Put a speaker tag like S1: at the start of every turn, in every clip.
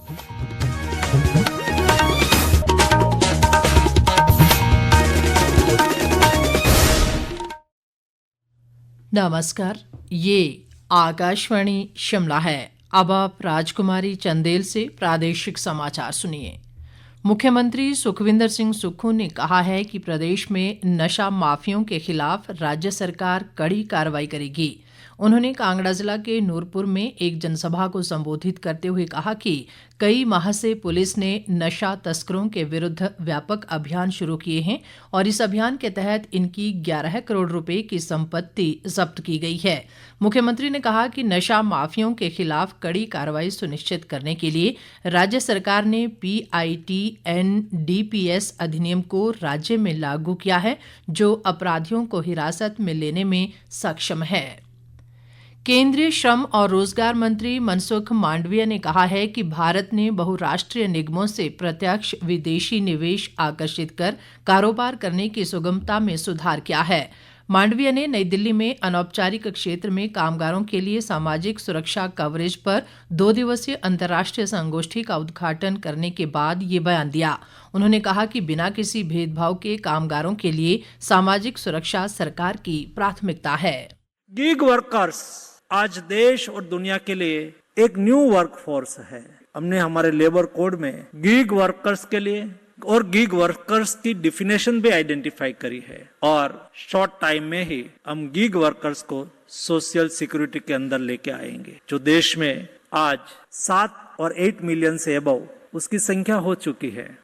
S1: नमस्कार, ये आकाशवाणी शिमला है। अब आप राजकुमारी चंदेल से प्रादेशिक समाचार सुनिए। मुख्यमंत्री सुखविंदर सिंह सुक्खू ने कहा है कि प्रदेश में नशा माफियों के खिलाफ राज्य सरकार कड़ी कार्रवाई करेगी। उन्होंने कांगड़ा जिला के नूरपुर में एक जनसभा को संबोधित करते हुए कहा कि कई माह से पुलिस ने नशा तस्करों के विरुद्ध व्यापक अभियान शुरू किए हैं और इस अभियान के तहत इनकी 11 करोड़ रुपए की संपत्ति जब्त की गई है। मुख्यमंत्री ने कहा कि नशा माफियों के खिलाफ कड़ी कार्रवाई सुनिश्चित करने के लिए राज्य सरकार ने PIT-NDPS अधिनियम को राज्य में लागू किया है, जो अपराधियों को हिरासत में लेने में सक्षम है। केंद्रीय श्रम और रोजगार मंत्री मनसुख मांडविया ने कहा है कि भारत ने बहुराष्ट्रीय निगमों से प्रत्यक्ष विदेशी निवेश आकर्षित कर कारोबार करने की सुगमता में सुधार किया है। मांडविया ने नई दिल्ली में अनौपचारिक क्षेत्र में कामगारों के लिए सामाजिक सुरक्षा कवरेज पर 2 दिवसीय अंतर्राष्ट्रीय संगोष्ठी का उद्घाटन करने के बाद ये बयान दिया। उन्होंने कहा कि बिना किसी भेदभाव के कामगारों के लिए सामाजिक सुरक्षा सरकार की प्राथमिकता है।
S2: गिग वर्कर्स आज देश और दुनिया के लिए एक न्यू वर्कफोर्स है। हमने हमारे लेबर कोड में गिग वर्कर्स के लिए और गिग वर्कर्स की डिफिनेशन भी आइडेंटिफाई करी है और शॉर्ट टाइम में ही हम गिग वर्कर्स को सोशल सिक्योरिटी के अंदर लेके आएंगे, जो देश में आज 7 और 8 मिलियन से अबव उसकी संख्या हो चुकी है।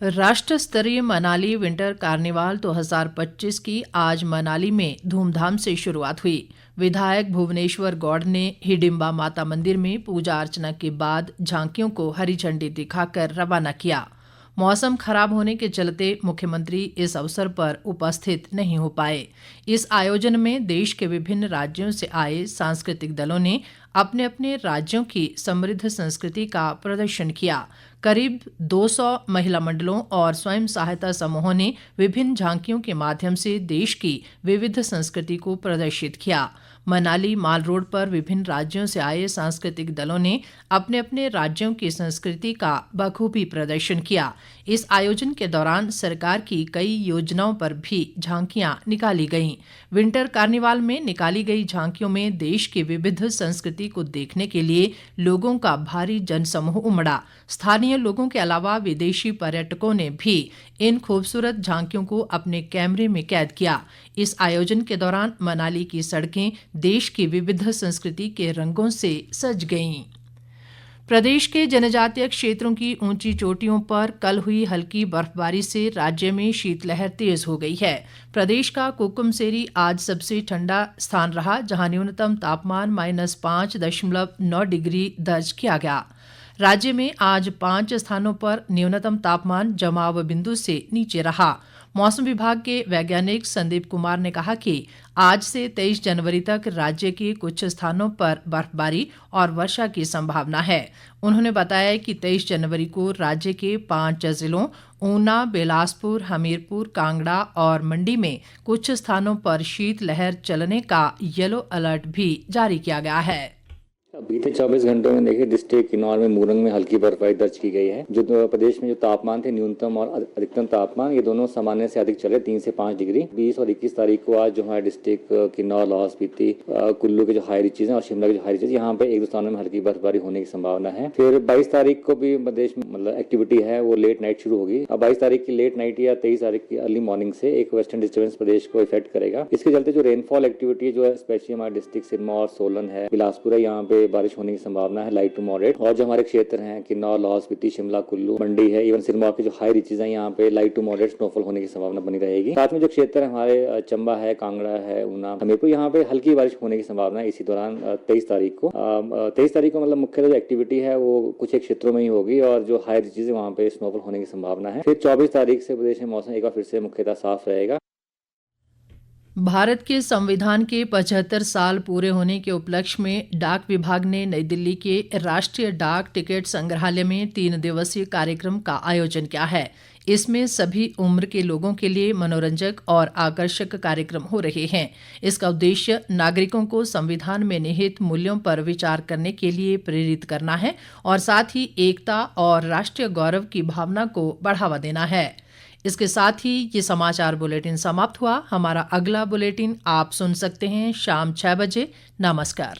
S1: राष्ट्र स्तरीय मनाली विंटर कार्निवाल 2025 की आज मनाली में धूमधाम से शुरुआत हुई। विधायक भुवनेश्वर गौड़ ने हिडिंबा माता मंदिर में पूजा अर्चना के बाद झांकियों को हरी झंडी दिखाकर रवाना किया। मौसम खराब होने के चलते मुख्यमंत्री इस अवसर पर उपस्थित नहीं हो पाए। इस आयोजन में देश के विभिन्न राज्यों से आए सांस्कृतिक दलों ने अपने अपने राज्यों की समृद्ध संस्कृति का प्रदर्शन किया। करीब 200 महिला मंडलों और स्वयं सहायता समूहों ने विभिन्न झांकियों के माध्यम से देश की विविध संस्कृति को प्रदर्शित किया। मनाली माल रोड पर विभिन्न राज्यों से आए सांस्कृतिक दलों ने अपने अपने राज्यों की संस्कृति का बखूबी प्रदर्शन किया। इस आयोजन के दौरान सरकार की कई योजनाओं पर भी झांकियां निकाली गईं। विंटर कार्निवाल में निकाली गई झांकियों में देश की विविध संस्कृति को देखने के लिए लोगों का भारी जनसमूह उमड़ा। स्थानीय लोगों के अलावा विदेशी पर्यटकों ने भी इन खूबसूरत झांकियों को अपने कैमरे में कैद किया। इस आयोजन के दौरान मनाली की सड़कें देश की विविध संस्कृति के रंगों से सज गईं। प्रदेश के जनजातीय क्षेत्रों की ऊंची चोटियों पर कल हुई हल्की बर्फबारी से राज्य में शीतलहर तेज हो गई है। प्रदेश का कुकुमसेरी आज सबसे ठंडा स्थान रहा, जहां न्यूनतम तापमान -5.9 डिग्री दर्ज किया गया। राज्य में आज 5 स्थानों पर न्यूनतम तापमान जमाव बिंदु से नीचे रहा। मौसम विभाग के वैज्ञानिक संदीप कुमार ने कहा कि आज से 23 जनवरी तक राज्य के कुछ स्थानों पर बर्फबारी और वर्षा की संभावना है। उन्होंने बताया कि 23 जनवरी को राज्य के 5 जिलों ऊना, बिलासपुर, हमीरपुर, कांगड़ा और मंडी में कुछ स्थानों पर शीतलहर चलने का येलो अलर्ट भी जारी किया गया है।
S3: बीते 24 घंटों में देखिए डिस्ट्रिक्ट किन्नौर में मूरंग में हल्की बर्फबारी दर्ज की गई है। जो प्रदेश में जो तापमान थे न्यूनतम और अधिकतम तापमान ये दोनों सामान्य से अधिक चले 3 से 5 डिग्री। 20 और 21 तारीख को आज जो है डिस्ट्रिक्ट किन्नौर, लाहौल स्पीति, कुल्लू के जो हाई रीचेज हैं और शिमला के जो हाई रीचेज यहाँ पे 1-2 स्थानों में हल्की बर्फबारी होने की संभावना है। फिर 22 तारीख को भी प्रदेश में मतलब एक्टिविटी है वो लेट नाइट शुरू होगी। अब 22 तारीख की लेट नाइट या 23 तारीख की अर्ली मॉर्निंग से एक वेस्टर्न डिस्टर्बेंस प्रदेश को इफेक्ट करेगा। इसके चलते जो रेनफॉल एक्टिविटी जो है स्पेशली हमारे डिस्ट्रिक्ट सिरमौर, सोलन है, बिलासपुर है, यहाँ पे बारिश होने की संभावना है लाइट टू मॉडरेट। और जो हमारे क्षेत्र हैं किन्नौर, लाहौल स्पीति, शिमला, कुल्लू, मंडी है, इवन सिरमौर के जो हाई रीचेज हैं यहाँ पे लाइट टू मॉडरेट स्नोफॉल होने की संभावना बनी रहेगी। साथ में जो क्षेत्र है हमारे चंबा है, कांगड़ा है, ऊना, हमीरपुर यहाँ पे हल्की बारिश होने की संभावना है इसी दौरान 23 तारीख को। 23 तारीख को मतलब मुख्यतः जो एक्टिविटी है वो कुछ एक क्षेत्रों में ही होगी और जो हाई रीचेज है वहाँ पे स्नोफॉल होने की संभावना है। फिर 24 तारीख से प्रदेश में मौसम एक बार फिर से मुख्यतः साफ रहेगा।
S1: भारत के संविधान के 75 साल पूरे होने के उपलक्ष्य में डाक विभाग ने नई दिल्ली के राष्ट्रीय डाक टिकट संग्रहालय में 3 दिवसीय कार्यक्रम का आयोजन किया है। इसमें सभी उम्र के लोगों के लिए मनोरंजक और आकर्षक कार्यक्रम हो रहे हैं। इसका उद्देश्य नागरिकों को संविधान में निहित मूल्यों पर विचार करने के लिए प्रेरित करना है और साथ ही एकता और राष्ट्रीय गौरव की भावना को बढ़ावा देना है। इसके साथ ही ये समाचार बुलेटिन समाप्त हुआ। हमारा अगला बुलेटिन आप सुन सकते हैं शाम 6 बजे। नमस्कार।